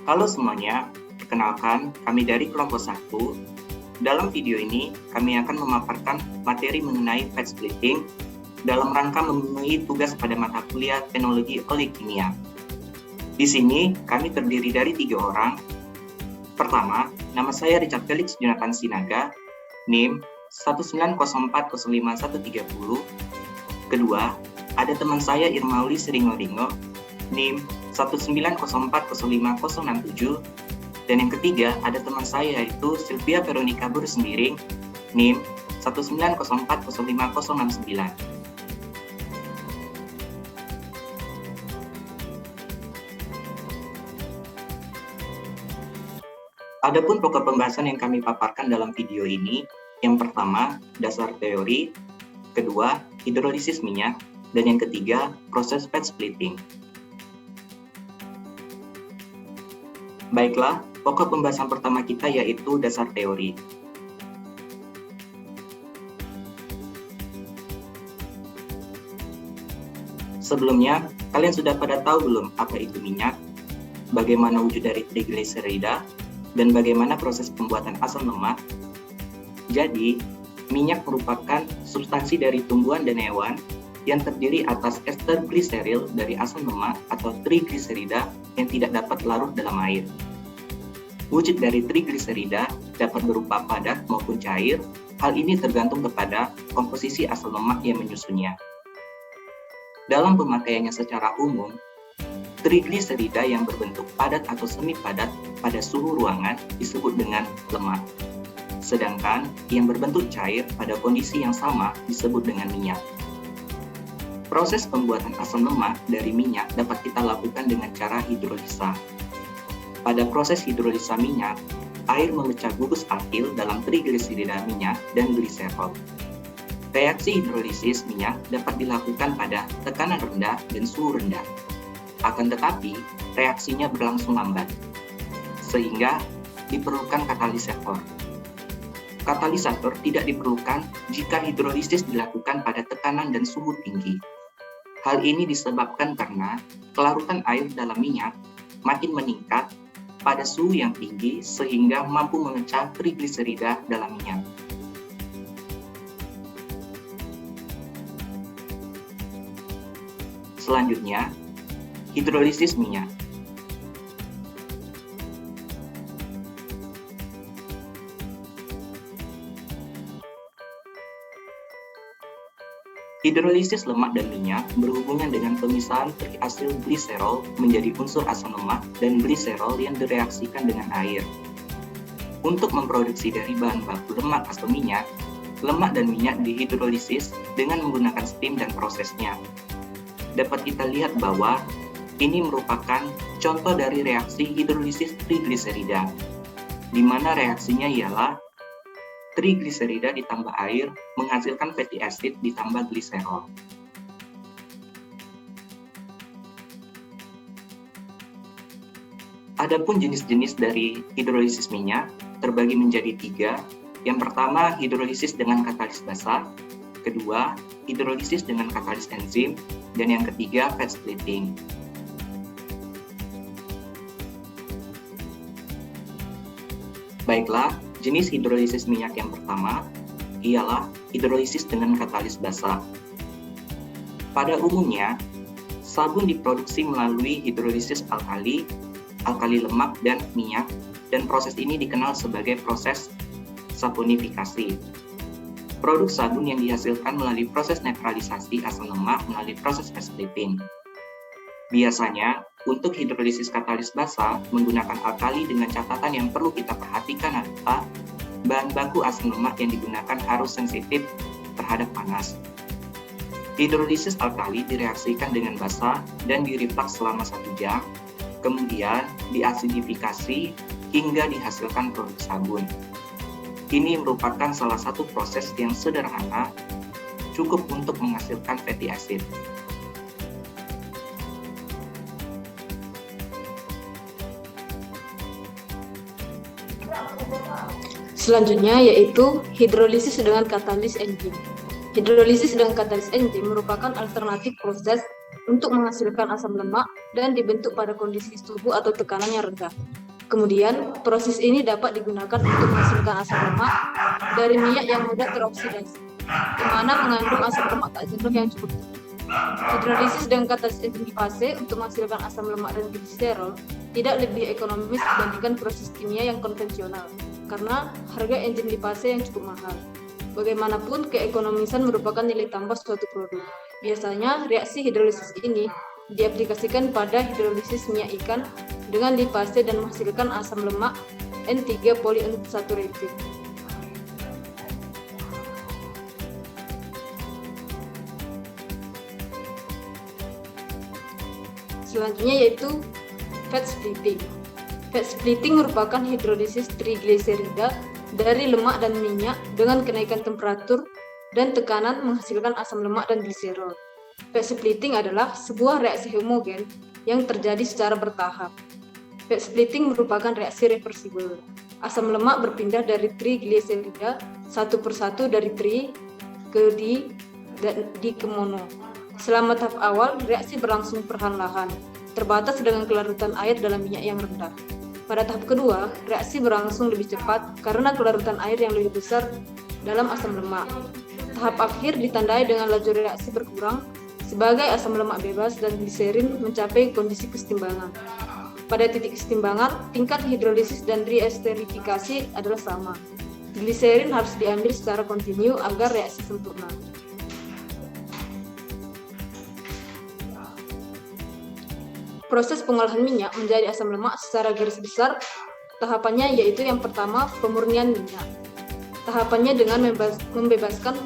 Halo semuanya, perkenalkan kami dari kelompok 1. Dalam video ini, kami akan memaparkan materi mengenai fat splitting dalam rangka memenuhi tugas pada mata kuliah teknologi oligimia. Di sini, kami terdiri dari 3 orang. Pertama, nama saya Richard Felix Jonathan Sinaga, NIM 190405130. Kedua, ada teman saya Irmauli Seringodingo, NIM 190405067. Dan yang ketiga, ada teman saya yaitu Sylvia Veronica Bursendiring, NIM 190405069. Adapun pokok pembahasan yang kami paparkan dalam video ini, yang pertama, dasar teori, kedua, hidrolisis minyak, dan yang ketiga, proses fat splitting. Baiklah, pokok pembahasan pertama kita yaitu dasar teori. Sebelumnya, kalian sudah pada tahu belum apa itu minyak, bagaimana wujud dari trigliserida, dan bagaimana proses pembuatan asam lemak? Jadi, minyak merupakan substansi dari tumbuhan dan hewan yang terdiri atas ester gliseril dari asam lemak atau trigliserida yang tidak dapat larut dalam air. Wujud dari trigliserida dapat berupa padat maupun cair. Hal ini tergantung kepada komposisi asam lemak yang menyusunnya. Dalam pemakaiannya secara umum, trigliserida yang berbentuk padat atau semi padat pada suhu ruangan disebut dengan lemak. Sedangkan yang berbentuk cair pada kondisi yang sama disebut dengan minyak. Proses pembuatan asam lemak dari minyak dapat kita lakukan dengan cara hidrolisa. Pada proses hidrolisa minyak, air memecah gugus alkil dalam trigliserida minyak dan gliserol. Reaksi hidrolisis minyak dapat dilakukan pada tekanan rendah dan suhu rendah. Akan tetapi, reaksinya berlangsung lambat, sehingga diperlukan katalisator. Katalisator tidak diperlukan jika hidrolisis dilakukan pada tekanan dan suhu tinggi. Hal ini disebabkan karena kelarutan air dalam minyak makin meningkat pada suhu yang tinggi sehingga mampu memecah trigliserida dalam minyak. Selanjutnya, hidrolisis minyak. Hidrolisis lemak dan minyak berhubungan dengan pemisahan triasil gliserol menjadi unsur asam lemak dan gliserol yang direaksikan dengan air. Untuk memproduksi dari bahan baku lemak atau minyak, lemak dan minyak dihidrolisis dengan menggunakan steam dan prosesnya. Dapat kita lihat bahwa ini merupakan contoh dari reaksi hidrolisis trigliserida, di mana reaksinya ialah trigliserida ditambah air menghasilkan fatty acid ditambah gliserol. Adapun jenis-jenis dari hidrolisis minyak terbagi menjadi 3. Yang pertama, hidrolisis dengan katalis basa. Kedua, hidrolisis dengan katalis enzim. Dan yang ketiga, fat splitting. Baiklah, jenis hidrolisis minyak yang pertama ialah hidrolisis dengan katalis basa. Pada umumnya, sabun diproduksi melalui hidrolisis alkali, alkali lemak, dan minyak, dan proses ini dikenal sebagai proses saponifikasi. Produk sabun yang dihasilkan melalui proses netralisasi asam lemak melalui proses fat splitting. Biasanya, untuk hidrolisis katalis basa menggunakan alkali dengan catatan yang perlu kita perhatikan adalah bahan baku asam lemak yang digunakan harus sensitif terhadap panas. Hidrolisis alkali direaksikan dengan basa dan direflux selama 1 jam, kemudian diasidifikasi hingga dihasilkan produk sabun. Ini merupakan salah satu proses yang sederhana, cukup untuk menghasilkan fatty acid. Selanjutnya yaitu hidrolisis dengan katalis enzim. Hidrolisis dengan katalis enzim merupakan alternatif proses untuk menghasilkan asam lemak dan dibentuk pada kondisi suhu atau tekanan yang rendah. Kemudian, proses ini dapat digunakan untuk menghasilkan asam lemak dari minyak yang mudah teroksidasi, di mana mengandung asam lemak tak jenuh yang cukup tinggi. Hidrolisis dengan katalisis enzim lipase untuk menghasilkan asam lemak dan gliserol tidak lebih ekonomis dibandingkan proses kimia yang konvensional, karena harga enzim lipase yang cukup mahal. Bagaimanapun, keekonomisan merupakan nilai tambah suatu produk. Biasanya, reaksi hidrolisis ini diaplikasikan pada hidrolisis minyak ikan dengan lipase dan menghasilkan asam lemak N3 polyunsaturated. Selanjutnya yaitu fat splitting. Fat splitting merupakan hidrolisis trigliserida dari lemak dan minyak dengan kenaikan temperatur dan tekanan menghasilkan asam lemak dan gliserol. Fat splitting adalah sebuah reaksi homogen yang terjadi secara bertahap. Fat splitting merupakan reaksi reversibel. Asam lemak berpindah dari trigliserida satu persatu dari tri ke di dan di ke mono. Selama tahap awal, reaksi berlangsung perlahan-lahan, terbatas dengan kelarutan air dalam minyak yang rendah. Pada tahap kedua, reaksi berlangsung lebih cepat karena kelarutan air yang lebih besar dalam asam lemak. Tahap akhir ditandai dengan laju reaksi berkurang sebagai asam lemak bebas dan gliserin mencapai kondisi kesetimbangan. Pada titik kesetimbangan, tingkat hidrolisis dan reesterifikasi adalah sama. Gliserin harus diambil secara kontinu agar reaksi sempurna. Proses pengolahan minyak menjadi asam lemak secara garis besar, tahapannya yaitu yang pertama, pemurnian minyak. Tahapannya dengan membebaskan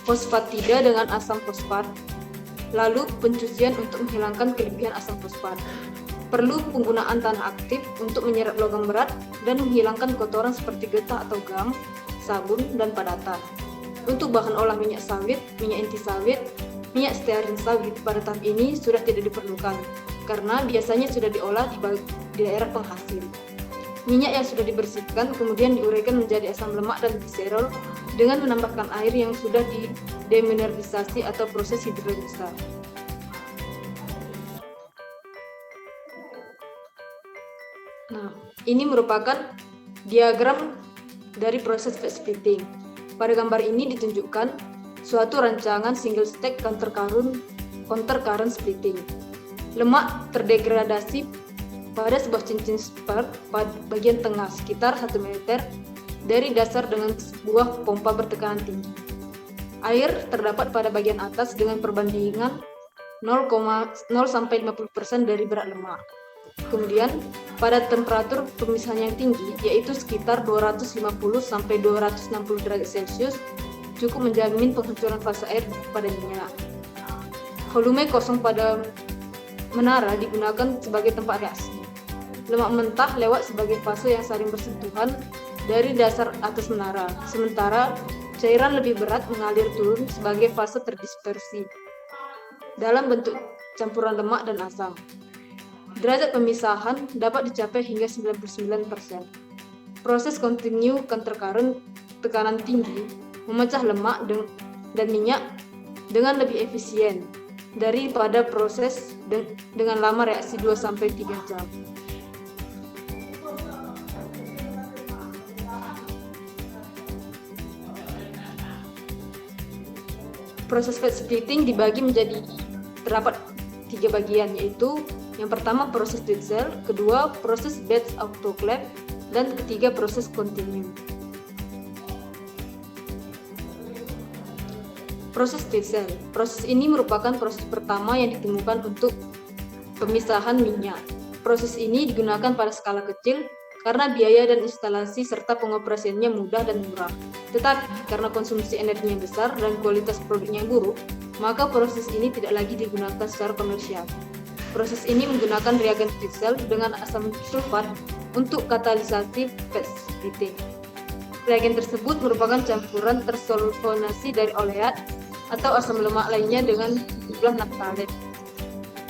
fosfatida dengan asam fosfat, lalu pencucian untuk menghilangkan kelebihan asam fosfat. Perlu penggunaan tanah aktif untuk menyerap logam berat dan menghilangkan kotoran seperti getah atau gam, sabun, dan padatan. Untuk bahan olah minyak sawit, minyak inti sawit, minyak stearin sawit pada tahap ini sudah tidak diperlukan, karena biasanya sudah diolah di daerah penghasil. Minyak yang sudah dibersihkan kemudian diuraikan menjadi asam lemak dan gliserol dengan menambahkan air yang sudah demineralisasi atau proses hidrolisa. Nah, ini merupakan diagram dari proses fat splitting. Pada gambar ini ditunjukkan suatu rancangan single stack counter current splitting. Lemak terdegradasi pada sebuah cincin spark pada bagian tengah sekitar 1 meter dari dasar dengan sebuah pompa bertekanan tinggi. Air terdapat pada bagian atas dengan perbandingan 0,0-50% dari berat lemak. Kemudian, pada temperatur pemisahan yang tinggi, yaitu sekitar 250-260 derajat Celcius, cukup menjamin penghancuran fase air pada minyak. Volume kosong pada menara digunakan sebagai tempat reaksi. Lemak mentah lewat sebagai fase yang saling bersentuhan dari dasar atas menara, sementara cairan lebih berat mengalir turun sebagai fase terdispersi dalam bentuk campuran lemak dan asam. Derajat pemisahan dapat dicapai hingga 99%. Proses kontinu counter current tekanan tinggi memecah lemak dan minyak dengan lebih efisien daripada proses dengan lama reaksi 2-3 jam. Proses fat splitting dibagi menjadi terdapat 3 bagian, yaitu yang pertama proses Dietzel, kedua proses batch autoclave, dan ketiga proses kontinu. Proses Dietzel. Proses ini merupakan proses pertama yang ditemukan untuk pemisahan minyak. Proses ini digunakan pada skala kecil karena biaya dan instalasi serta pengoperasiannya mudah dan murah. Tetapi karena konsumsi energinya besar dan kualitas produknya buruk, maka proses ini tidak lagi digunakan secara komersial. Proses ini menggunakan reagen Dietzel dengan asam sulfat untuk katalisasi fat splitting. Reagen tersebut merupakan campuran tersulfonasi dari oleat atau asam lemak lainnya dengan jumlah naphthalate.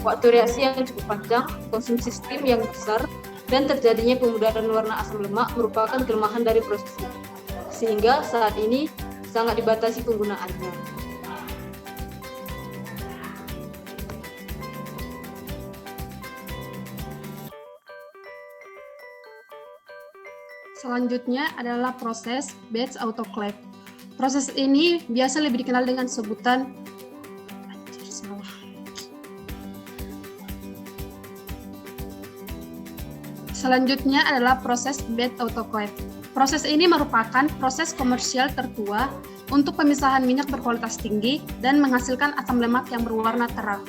Waktu reaksi yang cukup panjang, konsumsi steam yang besar, dan terjadinya pemudaran warna asam lemak merupakan kelemahan dari proses ini, sehingga saat ini sangat dibatasi penggunaannya. Selanjutnya adalah proses batch autoclave. Proses ini biasa lebih dikenal dengan sebutan Selanjutnya adalah proses batch autoclave. Proses ini merupakan proses komersial tertua untuk pemisahan minyak berkualitas tinggi dan menghasilkan asam lemak yang berwarna terang.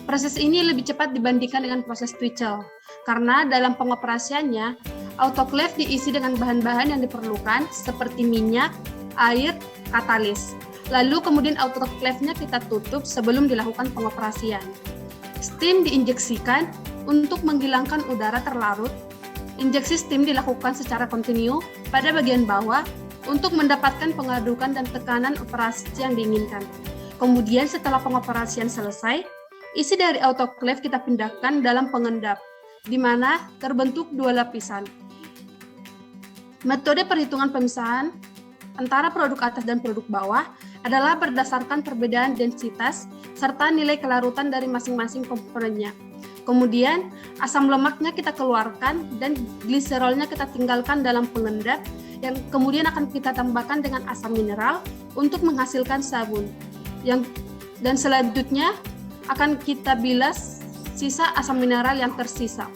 Proses ini lebih cepat dibandingkan dengan proses Twitchell, karena dalam pengoperasiannya, autoclave diisi dengan bahan-bahan yang diperlukan seperti minyak, air, katalis. Lalu kemudian autoclave-nya kita tutup sebelum dilakukan pengoperasian. Steam diinjeksikan untuk menghilangkan udara terlarut. Injeksi steam dilakukan secara kontinu pada bagian bawah untuk mendapatkan pengadukan dan tekanan operasi yang diinginkan. Kemudian setelah pengoperasian selesai, isi dari autoclave kita pindahkan dalam pengendap, di mana terbentuk dua lapisan. Metode perhitungan pemisahan antara produk atas dan produk bawah adalah berdasarkan perbedaan densitas serta nilai kelarutan dari masing-masing komponennya. Kemudian, asam lemaknya kita keluarkan dan gliserolnya kita tinggalkan dalam pengendap yang kemudian akan kita tambahkan dengan asam mineral untuk menghasilkan sabun. Dan selanjutnya akan kita bilas sisa asam mineral yang tersisa.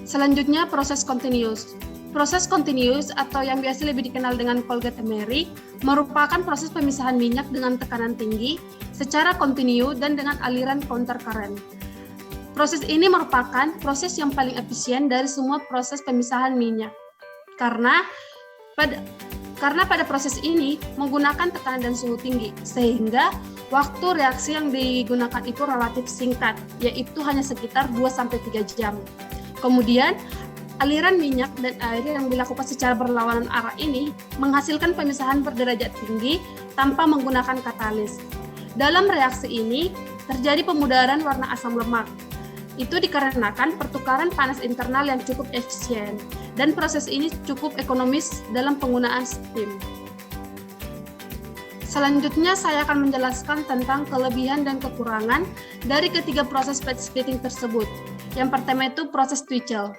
Selanjutnya proses continuous. Proses continuous atau yang biasa lebih dikenal dengan Colgate-Emery merupakan proses pemisahan minyak dengan tekanan tinggi secara kontinu dan dengan aliran counter current. Proses ini merupakan proses yang paling efisien dari semua proses pemisahan minyak. Karena pada proses ini menggunakan tekanan dan suhu tinggi, sehingga waktu reaksi yang digunakan itu relatif singkat, yaitu hanya sekitar 2-3 jam. Kemudian, aliran minyak dan air yang dilakukan secara berlawanan arah ini menghasilkan pemisahan berderajat tinggi tanpa menggunakan katalis. Dalam reaksi ini, terjadi pemudaran warna asam lemak. Itu dikarenakan pertukaran panas internal yang cukup efisien, dan proses ini cukup ekonomis dalam penggunaan steam. Selanjutnya, saya akan menjelaskan tentang kelebihan dan kekurangan dari ketiga proses batch splitting tersebut. Yang pertama itu proses Twitchell.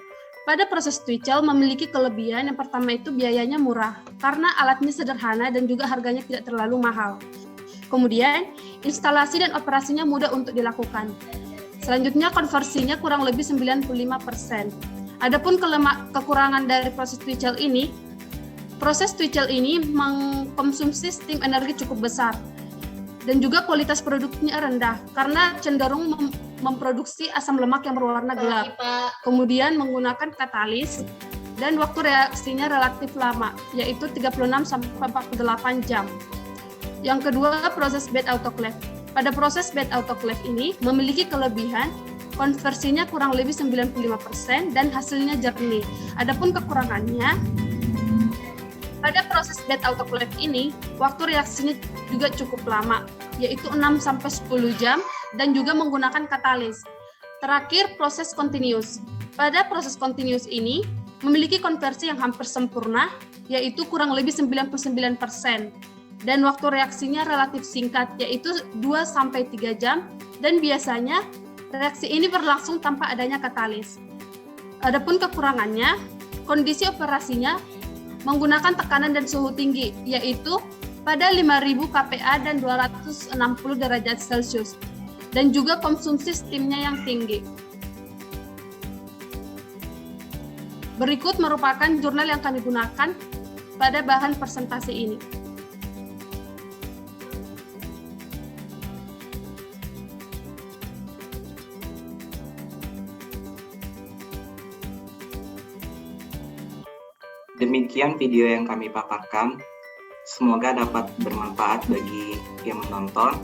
Pada proses Twitchell memiliki kelebihan yang pertama itu biayanya murah, karena alatnya sederhana dan juga harganya tidak terlalu mahal. Kemudian, instalasi dan operasinya mudah untuk dilakukan. Selanjutnya, konversinya kurang lebih 95%. Adapun kekurangan dari proses Twitchell ini mengkonsumsi steam energi cukup besar dan juga kualitas produknya rendah karena cenderung memproduksi asam lemak yang berwarna gelap. Kemudian menggunakan katalis dan waktu reaksinya relatif lama, yaitu 36-48 jam. Yang kedua, proses batch autoclave. Pada proses batch autoclave ini memiliki kelebihan konversinya kurang lebih 95% dan hasilnya jernih. Adapun kekurangannya, pada proses batch autoclave ini, waktu reaksinya juga cukup lama, yaitu 6-10 jam dan juga menggunakan katalis. Terakhir, proses continuous. Pada proses continuous ini, memiliki konversi yang hampir sempurna, yaitu kurang lebih 99%. Dan waktu reaksinya relatif singkat, yaitu 2-3 jam, dan biasanya reaksi ini berlangsung tanpa adanya katalis. Adapun kekurangannya, kondisi operasinya menggunakan tekanan dan suhu tinggi, yaitu pada 5000 kPa dan 260 derajat Celcius, dan juga konsumsi steamnya yang tinggi. Berikut merupakan jurnal yang kami gunakan pada bahan presentasi ini. Demikian video yang kami paparkan. Semoga dapat bermanfaat bagi yang menonton.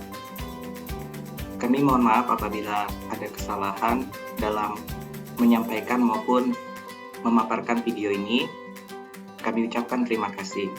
Kami mohon maaf apabila ada kesalahan dalam menyampaikan maupun memaparkan video ini. Kami ucapkan terima kasih.